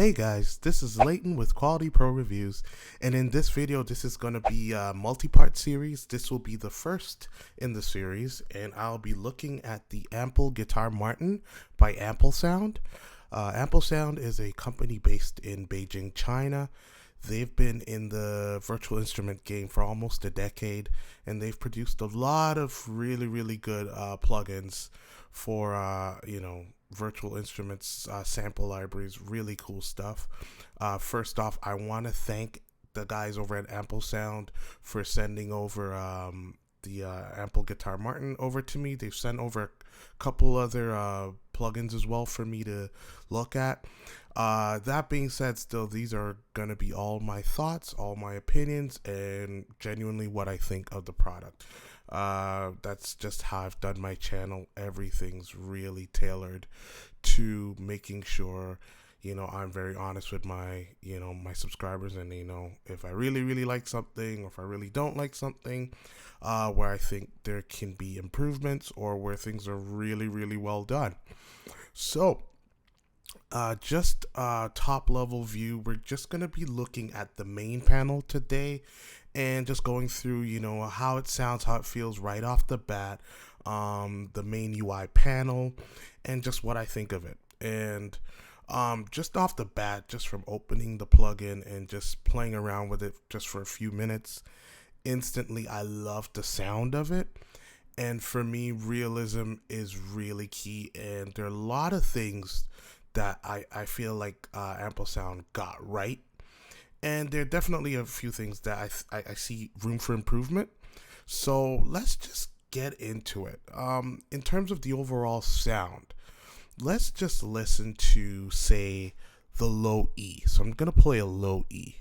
Hey guys, this is Leighton with Quality Pro Reviews, and in this video this is going to be a multi-part series. This will be the first in the series, and I'll be looking at the Ample Guitar Martin by AmpleSound. AmpleSound is a company based in Beijing, China. They've been in the virtual instrument game for almost a decade, and they've produced a lot of really good plugins for virtual instruments, sample libraries, really cool stuff. First off, I want to thank the guys over at AmpleSound for sending over the Ample Guitar Martin over to me. They've sent over a couple other plugins as well for me to look at. That being said, still, these are going to be all my thoughts, all my opinions, and genuinely what I think of the product. That's just how I've done my channel. Everything's really tailored to making sure, I'm very honest with my, my subscribers, and if I really like something, or if I really don't like something, where I think there can be improvements, or where things are really well done. So, just top level view, we're just going to be looking at the main panel today and just going through, how it sounds, how it feels right off the bat, the main UI panel, and just what I think of it. And just off the bat, just from opening the plugin and just playing around with it just for a few minutes, instantly I love the sound of it. And for me, realism is really key, and there are a lot of things that I feel like AmpleSound got right. And there are definitely a few things that I see room for improvement. So let's just get into it. In terms of the overall sound, let's just listen to, say, the low E. So I'm going to play a low E.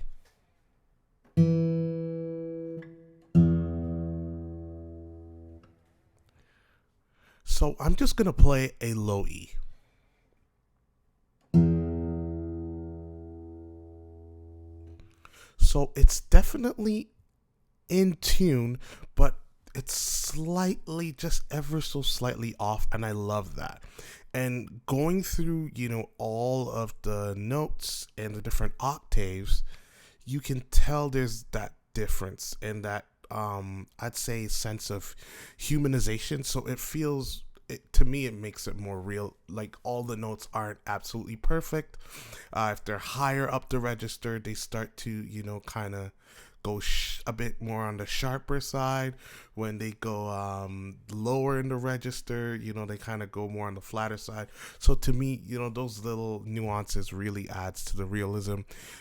So I'm just going to play a low E. So it's definitely in tune, but it's slightly, just ever so slightly off, and I love that. And going through, all of the notes and the different octaves, you can tell there's that difference and that, I'd say, sense of humanization. So it feels, to me, it makes it more real. Like, all the notes aren't absolutely perfect. If they're higher up the register, they start to, kind of go a bit more on the sharper side. When they go lower in the register, they kind of go more on the flatter side. So to me, those little nuances really adds to the realism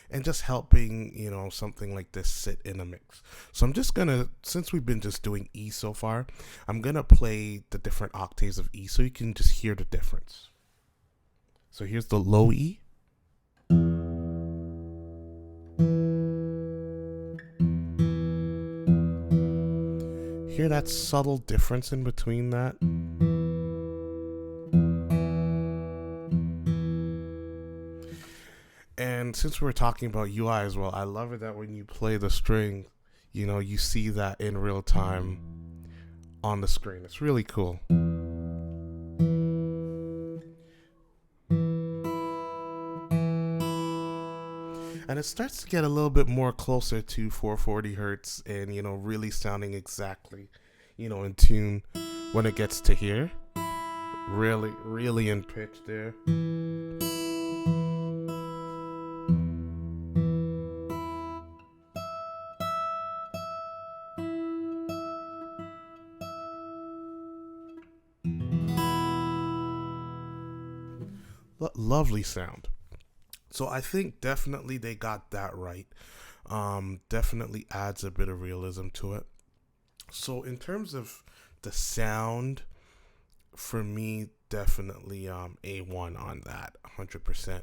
and just helping, something like this sit in a mix. So I'm just gonna, since we've been just doing E so far, I'm gonna play the different octaves of E so you can just hear the difference. So here's the low E. Hear that subtle difference in between that? And since we're talking about UI as well, I love it that when you play the string, you see that in real time on the screen. It's really cool. And it starts to get a little bit more closer to 440 hertz and, really sounding exactly, in tune when it gets to here. Really in pitch there. Lovely sound. So I think definitely they got that right. Definitely adds a bit of realism to it. So in terms of the sound, for me, definitely A1 on that, 100%.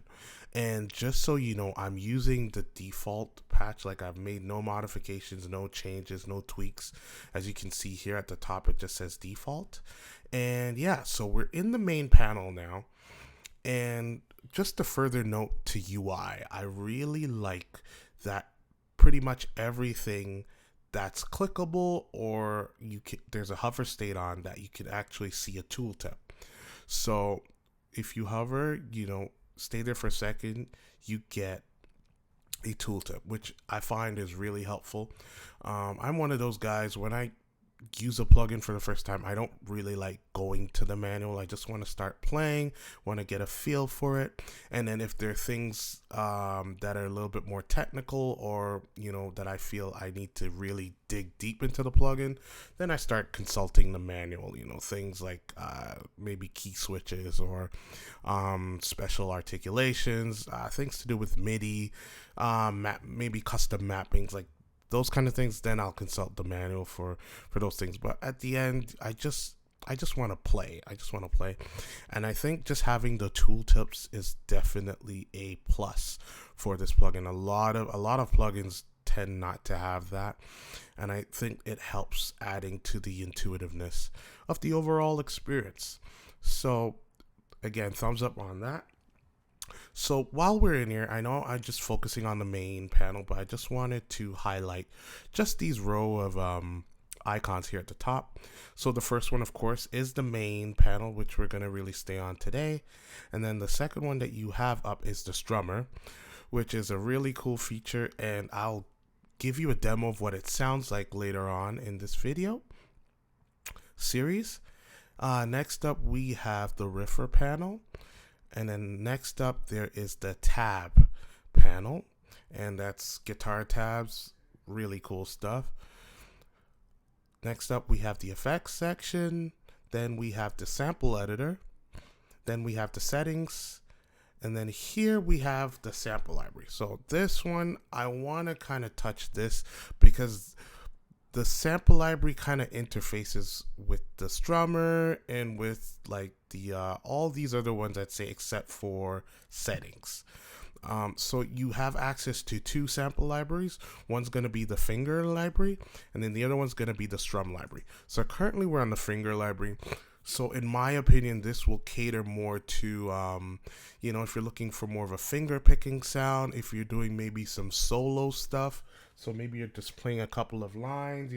And just so you know, I'm using the default patch. Like, I've made no modifications, no changes, no tweaks. As you can see here at the top, it just says default. And yeah, so we're in the main panel now. And just a further note to UI, I really like that pretty much everything that's clickable, or there's a hover state on, that you can actually see a tooltip. So if you hover, stay there for a second, you get a tooltip, which I find is really helpful. I'm one of those guys, when I use a plugin for the first time, I don't really like going to the manual. I just want to start playing, want to get a feel for it, and then if there are things that are a little bit more technical, or that I feel I need to really dig deep into the plugin, then I start consulting the manual. Things like maybe key switches, or special articulations, things to do with MIDI, maybe custom mappings, like those kind of things. Then I'll consult the manual for those things. But at the end, I just want to play. And I think just having the tooltips is definitely a plus for this plugin. A lot of plugins tend not to have that, and I think it helps adding to the intuitiveness of the overall experience. So again, thumbs up on that. So while we're in here, I know I'm just focusing on the main panel, but I just wanted to highlight just these row of icons here at the top. So the first one, of course, is the main panel, which we're going to really stay on today. And then the second one that you have up is the strummer, which is a really cool feature, and I'll give you a demo of what it sounds like later on in this video series. Next up, we have the riffer panel. And then next up, there is the tab panel, and that's guitar tabs, really cool stuff. Next up, we have the effects section. Then we have the sample editor. Then we have the settings. And then here we have the sample library. So this one, I want to kind of touch this because the sample library kind of interfaces with the strummer and with like the all these other ones, I'd say, except for settings. So you have access to two sample libraries. One's going to be the finger library, and then the other one's going to be the strum library. So currently we're on the finger library. So in my opinion, this will cater more to, if you're looking for more of a finger picking sound, if you're doing maybe some solo stuff. So maybe you're just playing a couple of lines,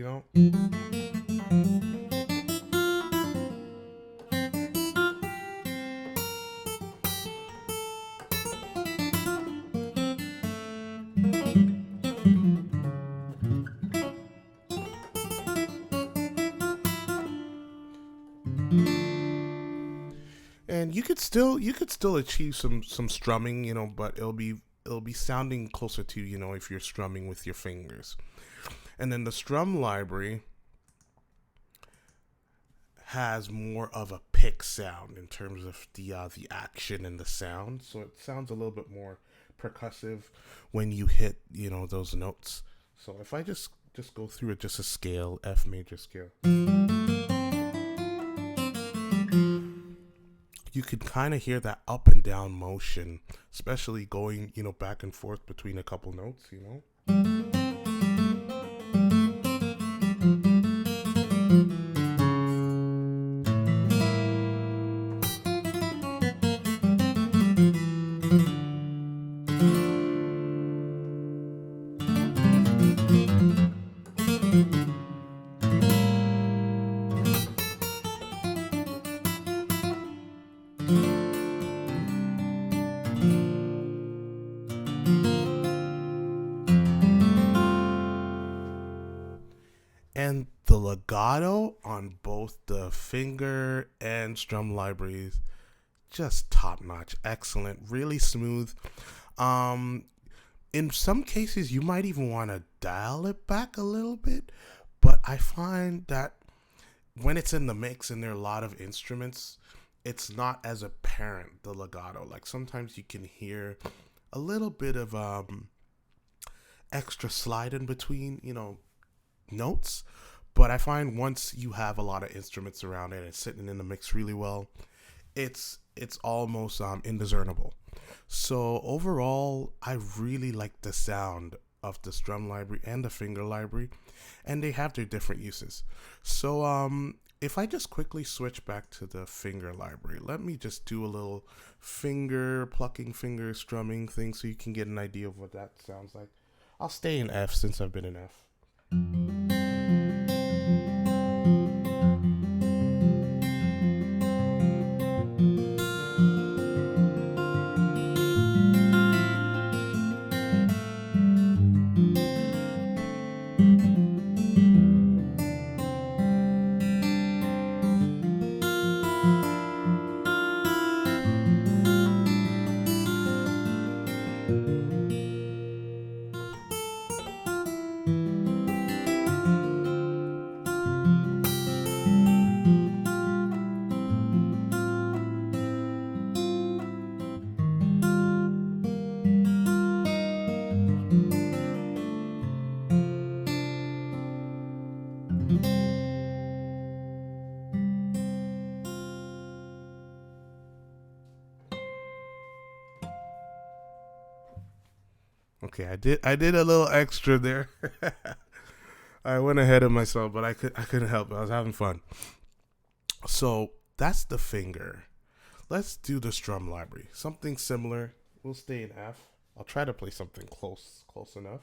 And you could still achieve some strumming, but it'll be sounding closer to, if you're strumming with your fingers. And then the strum library has more of a pick sound in terms of the action and the sound. So it sounds a little bit more percussive when you hit, those notes. So if I just go through it, just a scale, F major scale, you could kind of hear that up and down motion, especially going, back and forth between a couple notes, And the legato on both the finger and strum libraries, just top notch, excellent, really smooth. In some cases, you might even want to dial it back a little bit, but I find that when it's in the mix and there are a lot of instruments, it's not as apparent, the legato. Like sometimes you can hear a little bit of extra slide in between, notes. But I find once you have a lot of instruments around it and it's sitting in the mix really well, it's almost indiscernible. So overall, I really like the sound of the strum library and the finger library, and they have their different uses. So if I just quickly switch back to the finger library, let me just do a little plucking finger strumming thing so you can get an idea of what that sounds like. I'll stay in F since I've been in F. Okay, I did a little extra there. I went ahead of myself, but I couldn't help it. I was having fun. So that's the finger. Let's do the strum library. Something similar. We'll stay in F. I'll try to play something close enough.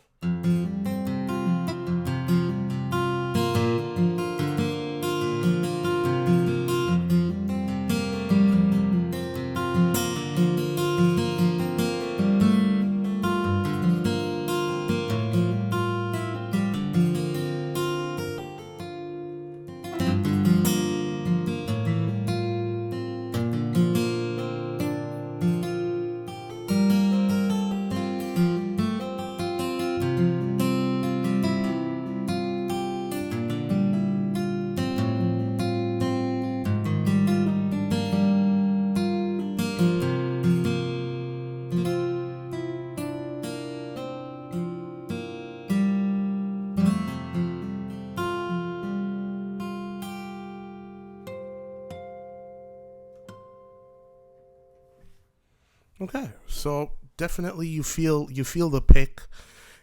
Okay, so definitely you feel the pick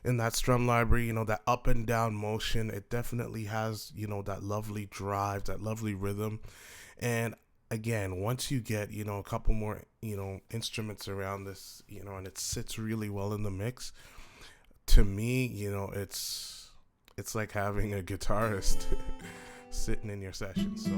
in that strum library. You know, that up and down motion. It definitely has, you know, that lovely drive, that lovely rhythm. And again, once you get, you know, a couple more, you know, instruments around this, you know, and it sits really well in the mix. To me, you know, it's like having a guitarist sitting in your session. So